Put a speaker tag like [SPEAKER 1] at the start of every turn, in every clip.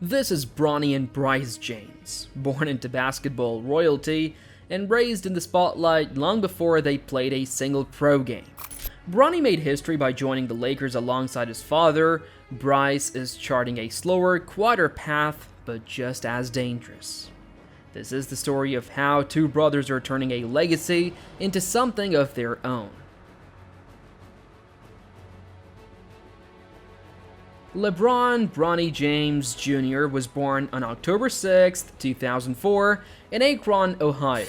[SPEAKER 1] This is Bronny and Bryce James, born into basketball royalty and raised in the spotlight long before they played a single pro game. Bronny made history by joining the Lakers alongside his father. Bryce is charting a slower, quieter path, but just as dangerous. This is the story of how two brothers are turning a legacy into something of their own. LeBron Bronny James Jr. was born on October 6, 2004, in Akron, Ohio,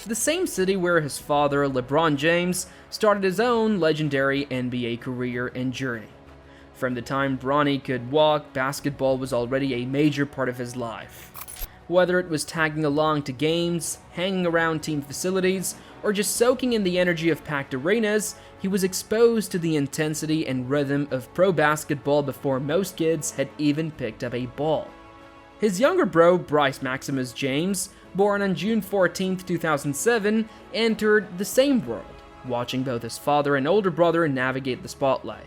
[SPEAKER 1] the same city where his father, LeBron James, started his own legendary NBA career and journey. From the time Bronny could walk, basketball was already a major part of his life. Whether it was tagging along to games, hanging around team facilities, or just soaking in the energy of packed arenas, he was exposed to the intensity and rhythm of pro basketball before most kids had even picked up a ball. His younger bro, Bryce Maximus James, born on June 14, 2007, entered the same world, watching both his father and older brother navigate the spotlight.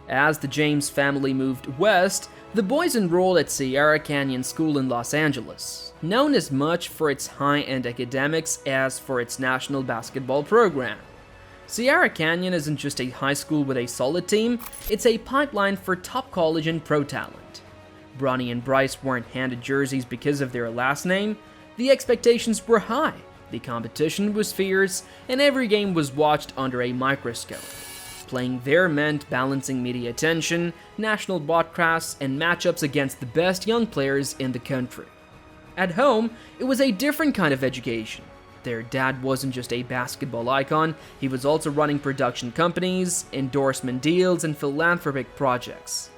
[SPEAKER 1] As the James family moved west, the boys enrolled at Sierra Canyon School in Los Angeles, known as much for its high-end academics as for its national basketball program. Sierra Canyon isn't just a high school with a solid team, it's a pipeline for top college and pro talent. Bronny and Bryce weren't handed jerseys because of their last name. The expectations were high, the competition was fierce, and every game was watched under a microscope. Playing there meant balancing media attention, national broadcasts, and matchups against the best young players in the country. At home, it was a different kind of education. Their dad wasn't just a basketball icon, he was also running production companies, endorsement deals, and philanthropic projects.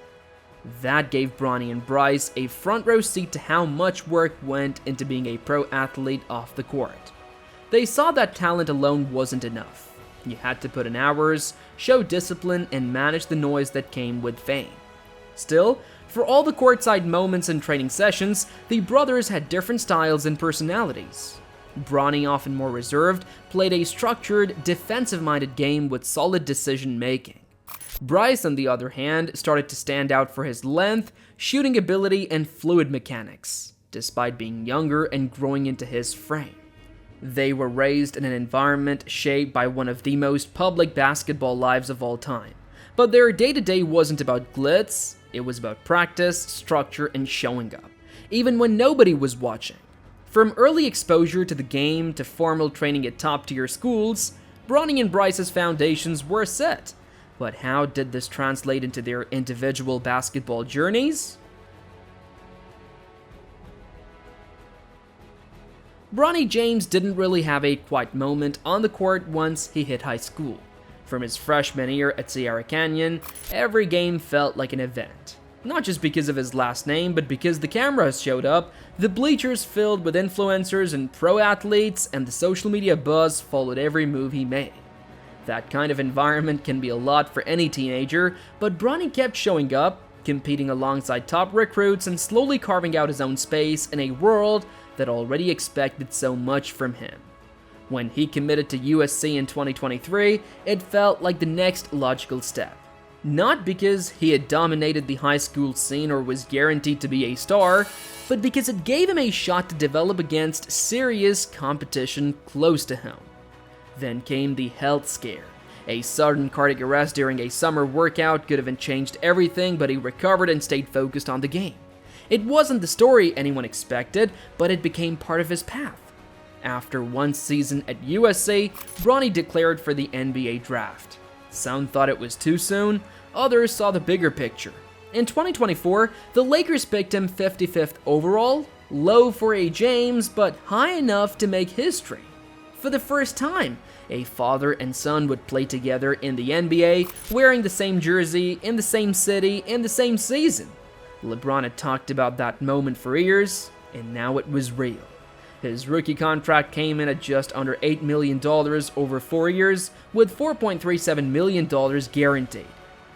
[SPEAKER 1] That gave Bronny and Bryce a front row seat to how much work went into being a pro athlete off the court. They saw that talent alone wasn't enough. You had to put in hours, show discipline, and manage the noise that came with fame. Still, for all the courtside moments and training sessions, the brothers had different styles and personalities. Bronny, often more reserved, played a structured, defensive-minded game with solid decision-making. Bryce, on the other hand, started to stand out for his length, shooting ability, and fluid mechanics, despite being younger and growing into his frame. They were raised in an environment shaped by one of the most public basketball lives of all time. But their day-to-day wasn't about glitz, it was about practice, structure, and showing up, even when nobody was watching. From early exposure to the game to formal training at top-tier schools, Bronny and Bryce's foundations were set. But how did this translate into their individual basketball journeys? Bronny James didn't really have a quiet moment on the court once he hit high school. From his freshman year at Sierra Canyon, every game felt like an event. Not just because of his last name, but because the cameras showed up, the bleachers filled with influencers and pro athletes, and the social media buzz followed every move he made. That kind of environment can be a lot for any teenager, but Bronny kept showing up, competing alongside top recruits, and slowly carving out his own space in a world that already expected so much from him. When he committed to USC in 2023, it felt like the next logical step. Not because he had dominated the high school scene or was guaranteed to be a star, but because it gave him a shot to develop against serious competition close to home. Then came the health scare. A sudden cardiac arrest during a summer workout could have changed everything, but he recovered and stayed focused on the game. It wasn't the story anyone expected, but it became part of his path. After one season at USC, Bronny declared for the NBA draft. Some thought it was too soon, others saw the bigger picture. In 2024, the Lakers picked him 55th overall, low for a James, but high enough to make history. For the first time, a father and son would play together in the NBA, wearing the same jersey, in the same city, in the same season. LeBron had talked about that moment for years, and now it was real. His rookie contract came in at just under $8 million over 4 years, with $4.37 million guaranteed.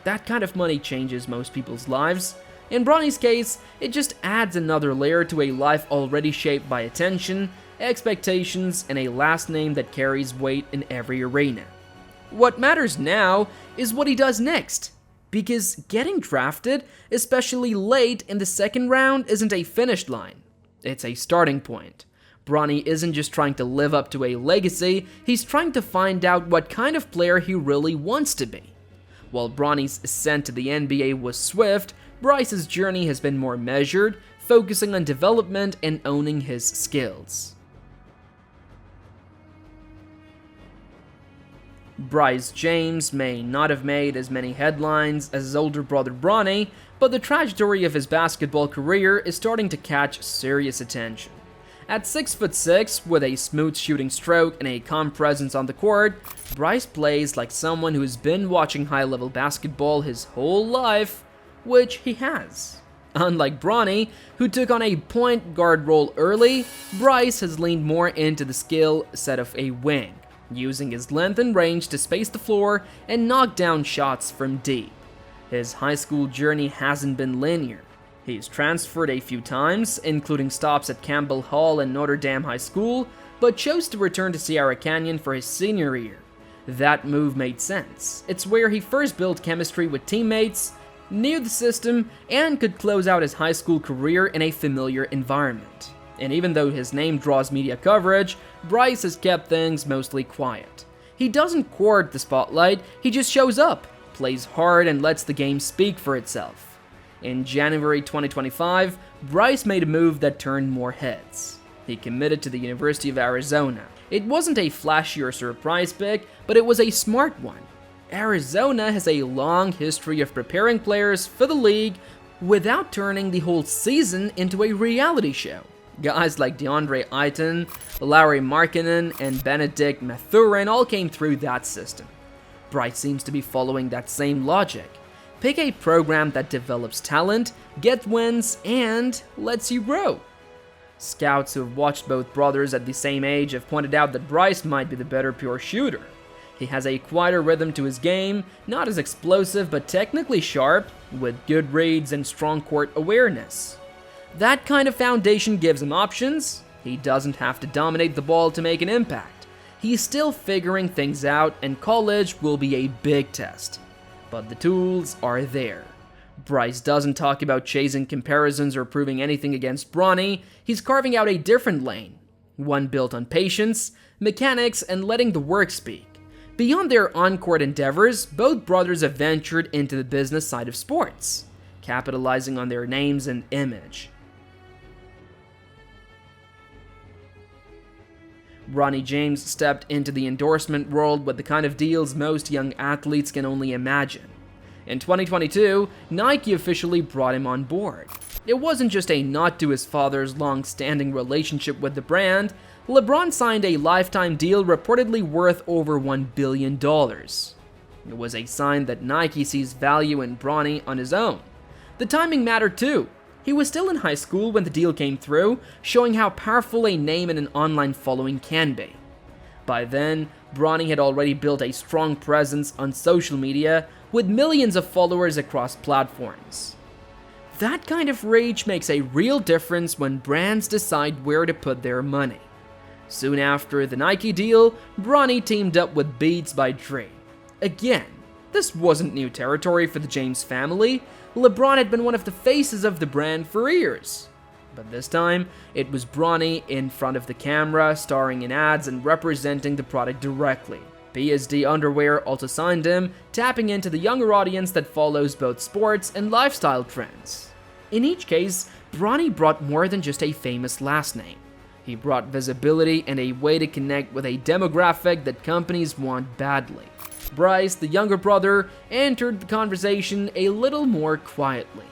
[SPEAKER 1] That kind of money changes most people's lives. In Bronny's case, it just adds another layer to a life already shaped by attention, expectations, and a last name that carries weight in every arena. What matters now is what he does next. Because getting drafted, especially late in the second round, isn't a finish line. It's a starting point. Bronny isn't just trying to live up to a legacy, he's trying to find out what kind of player he really wants to be. While Bronny's ascent to the NBA was swift, Bryce's journey has been more measured, focusing on development and owning his skills. Bryce James may not have made as many headlines as his older brother Bronny, but the trajectory of his basketball career is starting to catch serious attention. At 6'6", with a smooth shooting stroke and a calm presence on the court, Bryce plays like someone who's been watching high-level basketball his whole life, which he has. Unlike Bronny, who took on a point guard role early, Bryce has leaned more into the skill set of a wing, using his length and range to space the floor and knock down shots from deep. His high school journey hasn't been linear. He's transferred a few times, including stops at Campbell Hall and Notre Dame High School, but chose to return to Sierra Canyon for his senior year. That move made sense. It's where he first built chemistry with teammates, knew the system, and could close out his high school career in a familiar environment. And even though his name draws media coverage, Bryce has kept things mostly quiet. He doesn't court the spotlight, he just shows up, plays hard, and lets the game speak for itself. In January 2025, Bryce made a move that turned more heads. He committed to the University of Arizona. It wasn't a flashy or surprise pick, but it was a smart one. Arizona has a long history of preparing players for the league without turning the whole season into a reality show. Guys like DeAndre Ayton, Lauri Markkanen, and Benedict Mathurin all came through that system. Bryce seems to be following that same logic. Pick a program that develops talent, gets wins, and lets you grow. Scouts who have watched both brothers at the same age have pointed out that Bryce might be the better pure shooter. He has a quieter rhythm to his game, not as explosive but technically sharp, with good reads and strong court awareness. That kind of foundation gives him options. He doesn't have to dominate the ball to make an impact. He's still figuring things out, and college will be a big test. But the tools are there. Bryce doesn't talk about chasing comparisons or proving anything against Bronny. He's carving out a different lane, one built on patience, mechanics, and letting the work speak. Beyond their on-court endeavors, both brothers have ventured into the business side of sports, capitalizing on their names and image. Bronny James stepped into the endorsement world with the kind of deals most young athletes can only imagine. In 2022, Nike officially brought him on board. It wasn't just a nod to his father's long-standing relationship with the brand. LeBron signed a lifetime deal reportedly worth over $1 billion. It was a sign that Nike sees value in Bronny on his own. The timing mattered too. He was still in high school when the deal came through, showing how powerful a name and an online following can be. By then, Bronny had already built a strong presence on social media with millions of followers across platforms. That kind of reach makes a real difference when brands decide where to put their money. Soon after the Nike deal, Bronny teamed up with Beats by Dre. Again, this wasn't new territory for the James family. LeBron had been one of the faces of the brand for years. But this time, it was Bronny in front of the camera, starring in ads and representing the product directly. PSD Underwear also signed him, tapping into the younger audience that follows both sports and lifestyle trends. In each case, Bronny brought more than just a famous last name. He brought visibility and a way to connect with a demographic that companies want badly. Bryce, the younger brother, entered the conversation a little more quietly.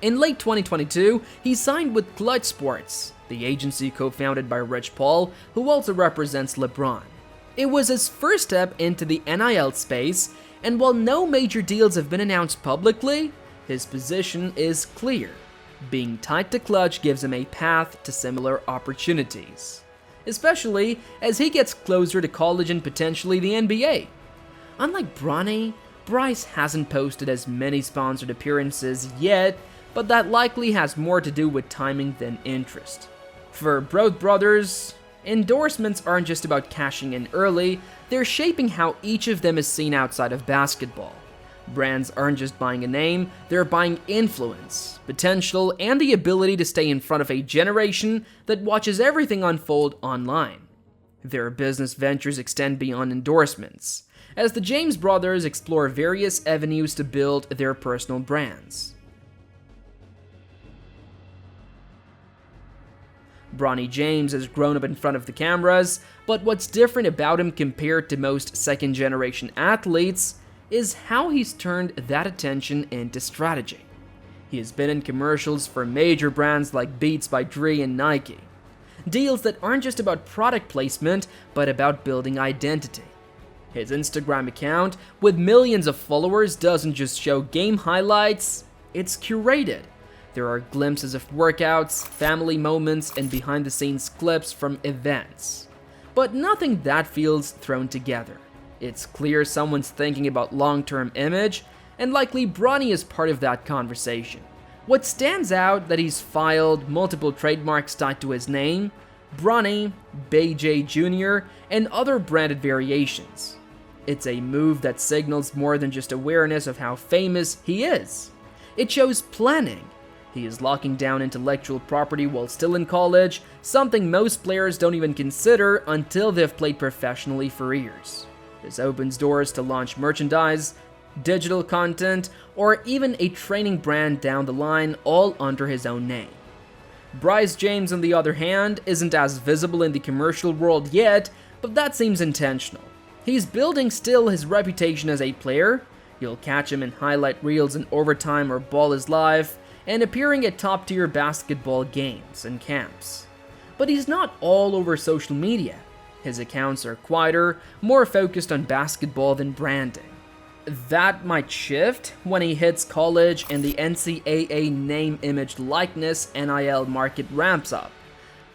[SPEAKER 1] In late 2022, he signed with Clutch Sports, the agency co-founded by Rich Paul, who also represents LeBron. It was his first step into the NIL space, and while no major deals have been announced publicly, his position is clear. Being tied to Clutch gives him a path to similar opportunities, especially as he gets closer to college and potentially the NBA. Unlike Bronny, Bryce hasn't posted as many sponsored appearances yet, but that likely has more to do with timing than interest. For both brothers, endorsements aren't just about cashing in early, they're shaping how each of them is seen outside of basketball. Brands aren't just buying a name, they're buying influence, potential, and the ability to stay in front of a generation that watches everything unfold online. Their business ventures extend beyond endorsements, as the James brothers explore various avenues to build their personal brands. Bronny James has grown up in front of the cameras, but what's different about him compared to most second-generation athletes is how he's turned that attention into strategy. He has been in commercials for major brands like Beats by Dre and Nike. Deals that aren't just about product placement, but about building identity. His Instagram account, with millions of followers, doesn't just show game highlights, it's curated. There are glimpses of workouts, family moments, and behind-the-scenes clips from events. But nothing that feels thrown together. It's clear someone's thinking about long-term image, and likely Bronny is part of that conversation. What stands out that he's filed multiple trademarks tied to his name, Bronny, BJ Jr., and other branded variations. It's a move that signals more than just awareness of how famous he is. It shows planning. He is locking down intellectual property while still in college, something most players don't even consider until they've played professionally for years. This opens doors to launch merchandise, digital content, or even a training brand down the line, all under his own name. Bryce James, on the other hand, isn't as visible in the commercial world yet, but that seems intentional. He's building still his reputation as a player. You'll catch him in highlight reels in overtime or Ball is Live, and appearing at top-tier basketball games and camps. But he's not all over social media. His accounts are quieter, more focused on basketball than branding. That might shift when he hits college and the NCAA name, image, likeness NIL market ramps up.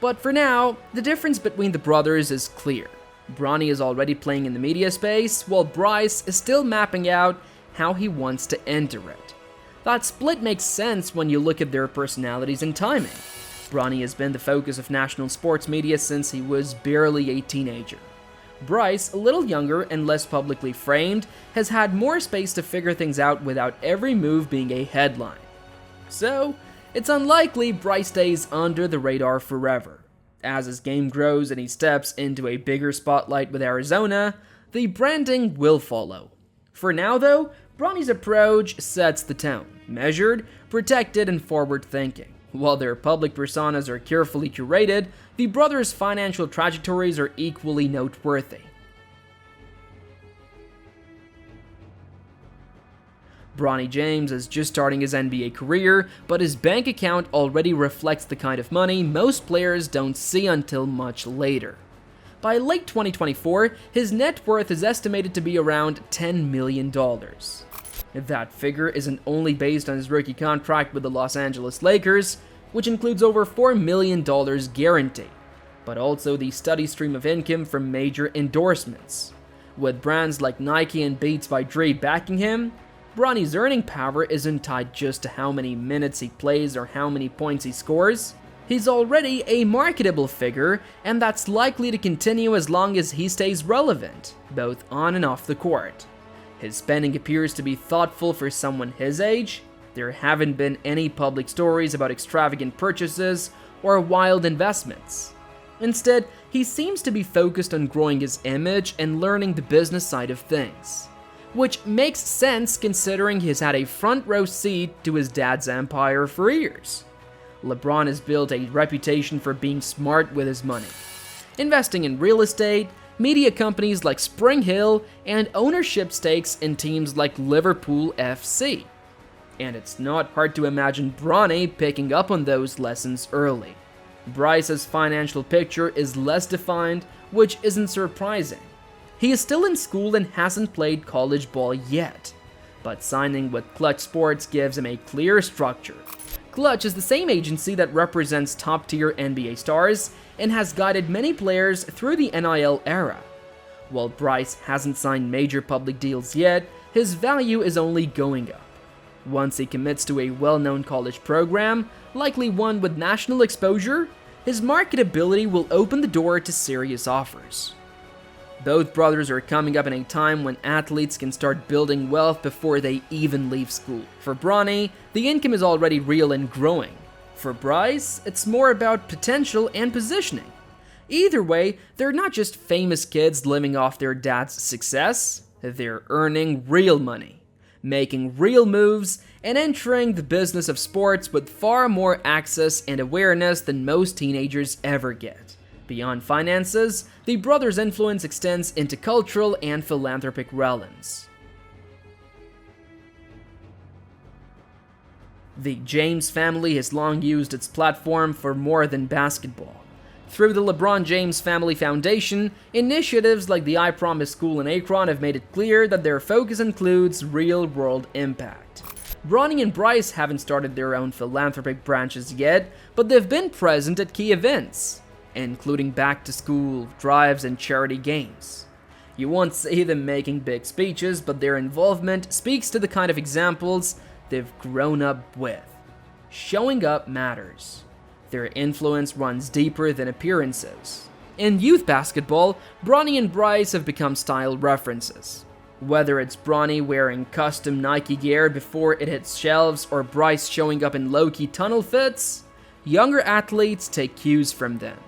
[SPEAKER 1] But for now, the difference between the brothers is clear. Bronny is already playing in the media space, while Bryce is still mapping out how he wants to enter it. That split makes sense when you look at their personalities and timing. Bronny has been the focus of national sports media since he was barely a teenager. Bryce, a little younger and less publicly framed, has had more space to figure things out without every move being a headline. So, it's unlikely Bryce stays under the radar forever. As his game grows and he steps into a bigger spotlight with Arizona, the branding will follow. For now though, Bronny's approach sets the tone, measured, protected, and forward-thinking. While their public personas are carefully curated, the brothers' financial trajectories are equally noteworthy. Bronny James is just starting his NBA career, but his bank account already reflects the kind of money most players don't see until much later. By late 2024, his net worth is estimated to be around $10 million. That figure isn't only based on his rookie contract with the Los Angeles Lakers, which includes over $4 million guaranteed, but also the steady stream of income from major endorsements. With brands like Nike and Beats by Dre backing him, Bronny's earning power isn't tied just to how many minutes he plays or how many points he scores. He's already a marketable figure, and that's likely to continue as long as he stays relevant, both on and off the court. His spending appears to be thoughtful for someone his age. There haven't been any public stories about extravagant purchases or wild investments. Instead, he seems to be focused on growing his image and learning the business side of things. Which makes sense considering he's had a front row seat to his dad's empire for years. LeBron has built a reputation for being smart with his money, investing in real estate, media companies like Spring Hill, and ownership stakes in teams like Liverpool FC. And it's not hard to imagine Bronny picking up on those lessons early. Bryce's financial picture is less defined, which isn't surprising. He is still in school and hasn't played college ball yet, but signing with Clutch Sports gives him a clear structure. Clutch is the same agency that represents top-tier NBA stars and has guided many players through the NIL era. While Bryce hasn't signed major public deals yet, his value is only going up. Once he commits to a well-known college program, likely one with national exposure, his marketability will open the door to serious offers. Both brothers are coming up in a time when athletes can start building wealth before they even leave school. For Bronny, the income is already real and growing. For Bryce, it's more about potential and positioning. Either way, they're not just famous kids living off their dad's success, they're earning real money, making real moves, and entering the business of sports with far more access and awareness than most teenagers ever get. Beyond finances, the brothers' influence extends into cultural and philanthropic realms. The James family has long used its platform for more than basketball. Through the LeBron James Family Foundation, initiatives like the I Promise School in Akron have made it clear that their focus includes real-world impact. Bronny and Bryce haven't started their own philanthropic branches yet, but they've been present at key events, including back-to-school drives and charity games. You won't see them making big speeches, but their involvement speaks to the kind of examples they've grown up with. Showing up matters. Their influence runs deeper than appearances. In youth basketball, Bronny and Bryce have become style references. Whether it's Bronny wearing custom Nike gear before it hits shelves or Bryce showing up in low-key tunnel fits, younger athletes take cues from them.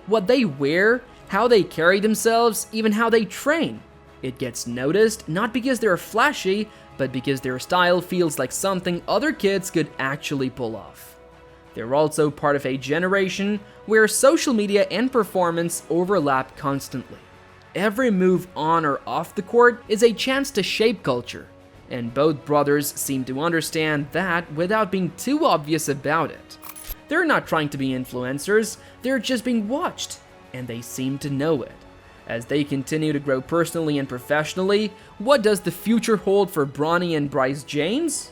[SPEAKER 1] What they wear, how they carry themselves, even how they train. It gets noticed not because they're flashy, but because their style feels like something other kids could actually pull off. They're also part of a generation where social media and performance overlap constantly. Every move on or off the court is a chance to shape culture, and both brothers seem to understand that without being too obvious about it. They're not trying to be influencers, they're just being watched, and they seem to know it. As they continue to grow personally and professionally, what does the future hold for Bronny and Bryce James?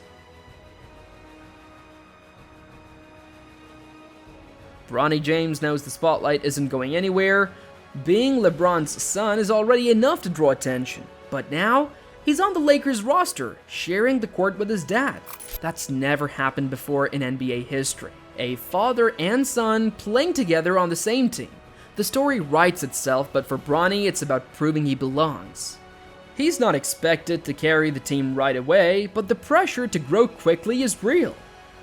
[SPEAKER 1] Bronny James knows the spotlight isn't going anywhere. Being LeBron's son is already enough to draw attention, but now he's on the Lakers roster, sharing the court with his dad. That's never happened before in NBA history. A father and son playing together on the same team. The story writes itself, but for Bronny, it's about proving he belongs. He's not expected to carry the team right away, but the pressure to grow quickly is real.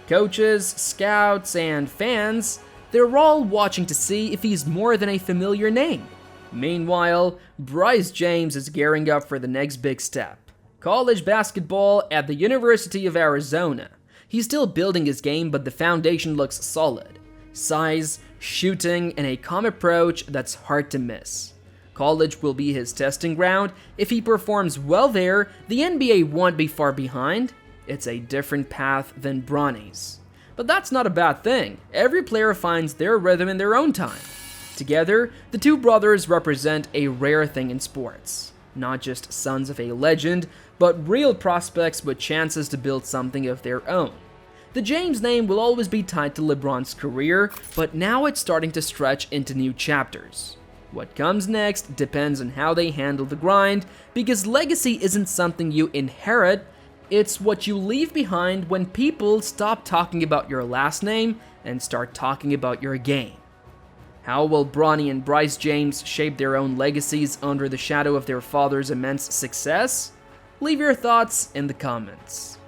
[SPEAKER 1] Coaches, scouts, and fans, they're all watching to see if he's more than a familiar name. Meanwhile, Bryce James is gearing up for the next big step. College basketball at the University of Arizona. He's still building his game, but the foundation looks solid. Size, shooting, and a calm approach that's hard to miss. College will be his testing ground. If he performs well there, the NBA won't be far behind. It's a different path than Bronny's. But that's not a bad thing. Every player finds their rhythm in their own time. Together, the two brothers represent a rare thing in sports. Not just sons of a legend, but real prospects with chances to build something of their own. The James name will always be tied to LeBron's career, but now it's starting to stretch into new chapters. What comes next depends on how they handle the grind, because legacy isn't something you inherit, it's what you leave behind when people stop talking about your last name and start talking about your game. How will Bronny and Bryce James shape their own legacies under the shadow of their father's immense success? Leave your thoughts in the comments.